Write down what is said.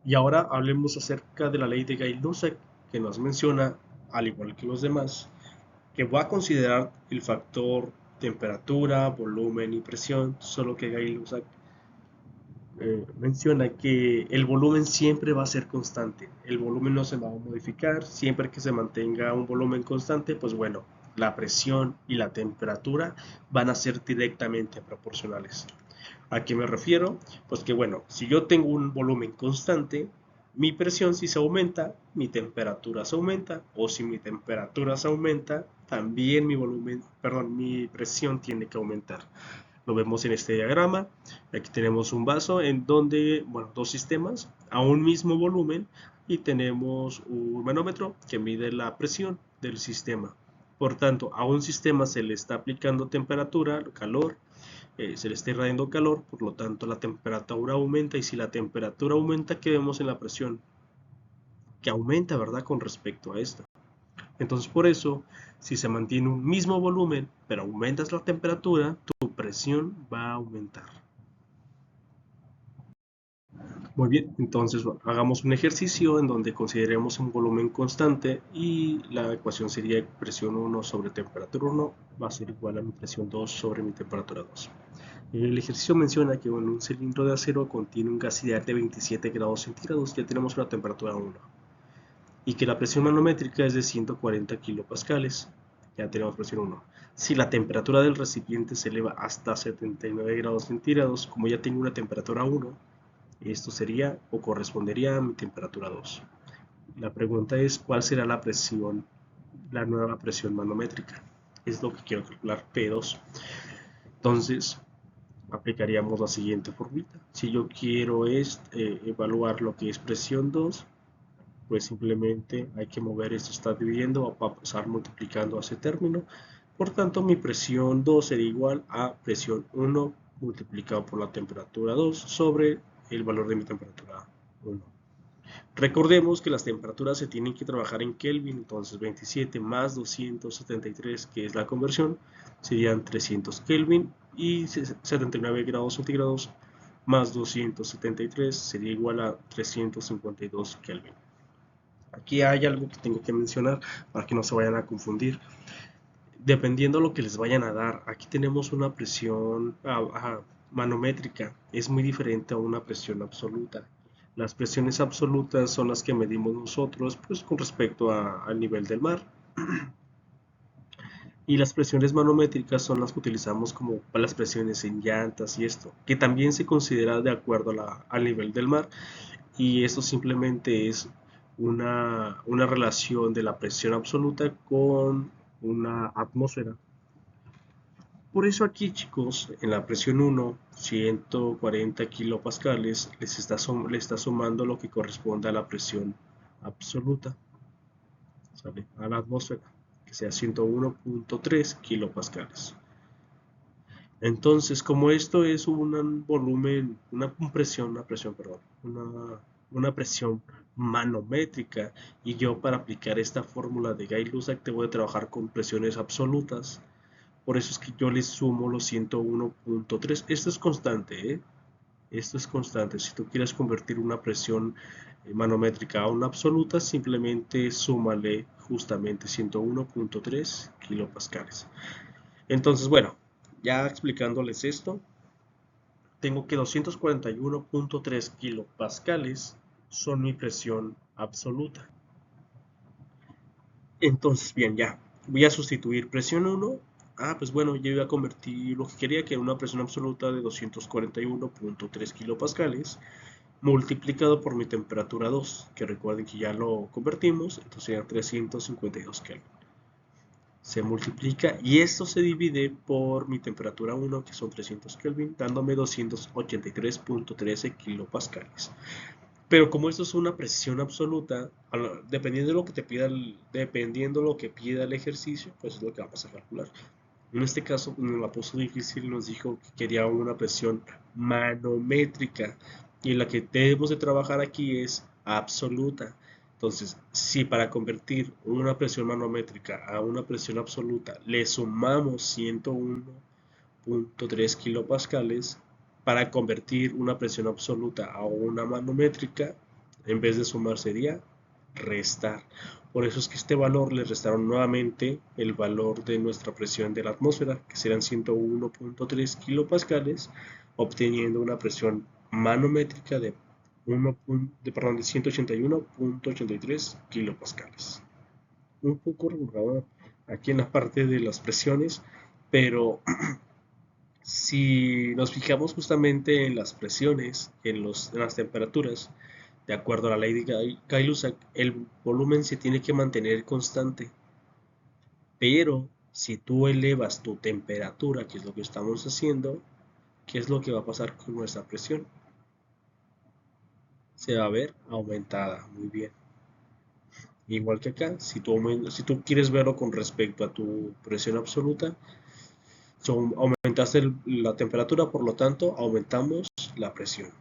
Y ahora hablemos acerca de la ley de Gay-Lussac, que nos menciona, al igual que los demás, que va a considerar el factor temperatura, volumen y presión, solo que Gay-Lussac menciona que el volumen siempre va a ser constante, el volumen no se va a modificar, siempre que se mantenga un volumen constante, pues bueno, la presión y la temperatura van a ser directamente proporcionales. ¿A qué me refiero? Pues que bueno, si yo tengo un volumen constante, mi presión si se aumenta, mi temperatura se aumenta, o si mi temperatura se aumenta, también mi volumen, perdón, mi presión tiene que aumentar. Lo vemos en este diagrama. Aquí tenemos un vaso en donde, bueno, dos sistemas a un mismo volumen y tenemos un manómetro que mide la presión del sistema. Por tanto, a un sistema se le está aplicando temperatura, calor, se le está irradiando calor, por lo tanto la temperatura aumenta y si la temperatura aumenta, ¿qué vemos en la presión? Que aumenta, ¿verdad? Con respecto a esta. Entonces por eso, si se mantiene un mismo volumen, pero aumentas la temperatura, tu presión va a aumentar. Muy bien, entonces bueno, hagamos un ejercicio en donde consideremos un volumen constante y la ecuación sería presión 1 sobre temperatura 1 va a ser igual a mi presión 2 sobre mi temperatura 2. El ejercicio menciona que bueno, un cilindro de acero contiene un gas ideal de 27 grados centígrados, ya tenemos una temperatura 1, y que la presión manométrica es de 140 kilopascales, ya tenemos presión 1. Si la temperatura del recipiente se eleva hasta 79 grados centígrados, como ya tengo una temperatura 1, esto sería o correspondería a mi temperatura 2. La pregunta es, ¿cuál será la presión, la nueva presión manométrica? Es lo que quiero calcular, P2. Entonces, aplicaríamos la siguiente formita. Si yo quiero evaluar lo que es presión 2, pues simplemente hay que mover esto, está dividiendo, va a pasar multiplicando a ese término. Por tanto, mi presión 2 sería igual a presión 1 multiplicado por la temperatura 2 sobre el valor de mi temperatura 1. Recordemos que las temperaturas se tienen que trabajar en Kelvin, entonces 27 más 273, que es la conversión, serían 300 Kelvin y 79 grados centígrados más 273 sería igual a 352 Kelvin. Aquí hay algo que tengo que mencionar para que no se vayan a confundir. Dependiendo de lo que les vayan a dar, aquí tenemos una presión manométrica, es muy diferente a una presión absoluta. Las presiones absolutas son las que medimos nosotros pues, con respecto al nivel del mar. Y las presiones manométricas son las que utilizamos como las presiones en llantas y esto, que también se considera de acuerdo al nivel del mar. Y esto simplemente es una relación de la presión absoluta con una atmósfera. Por eso aquí, chicos, en la presión 1, 140 kilopascales, le está sumando lo que corresponde a la presión absoluta, ¿sale? A la atmósfera, que sea 101.3 kilopascales. Entonces, como esto es un volumen, perdón, una presión manométrica, y yo para aplicar esta fórmula de Gay-Lussac voy a trabajar con presiones absolutas. Por eso es que yo le sumo los 101.3. Esto es constante, ¿eh? Esto es constante. Si tú quieres convertir una presión manométrica a una absoluta, simplemente súmale justamente 101.3 kilopascales. Entonces, bueno, ya explicándoles esto, tengo que 241.3 kilopascales son mi presión absoluta. Entonces, bien, ya. Voy a sustituir presión 1. Pues bueno, yo voy a convertir lo que quería, que era una presión absoluta de 241.3 kilopascales, multiplicado por mi temperatura 2, que recuerden que ya lo convertimos, entonces sería 352 Kelvin. Se multiplica y esto se divide por mi temperatura 1, que son 300 Kelvin, dándome 283.13 kilopascales. Pero como esto es una presión absoluta, dependiendo de lo que te pida dependiendo de lo que pida el ejercicio, pues es lo que vamos a calcular. En este caso, nos la puso difícil, nos dijo que quería una presión manométrica y la que debemos de trabajar aquí es absoluta. Entonces, si para convertir una presión manométrica a una presión absoluta le sumamos 101.3 kilopascales, para convertir una presión absoluta a una manométrica En vez de sumar sería restar. Por eso es que este valor le restaron nuevamente el valor de nuestra presión de la atmósfera, que serán 101.3 kilopascales, obteniendo una presión manométrica de 181.83 kilopascales. Un poco regulado aquí en la parte de las presiones, pero si nos fijamos justamente en las presiones, en las temperaturas, de acuerdo a la ley de Gay-Lussac, el volumen se tiene que mantener constante. Pero si tú elevas tu temperatura, que es lo que estamos haciendo, ¿qué es lo que va a pasar con nuestra presión? Se va a ver aumentada. Muy bien. Igual que acá, si tú quieres verlo con respecto a tu presión absoluta, aumentaste la temperatura, por lo tanto aumentamos la presión.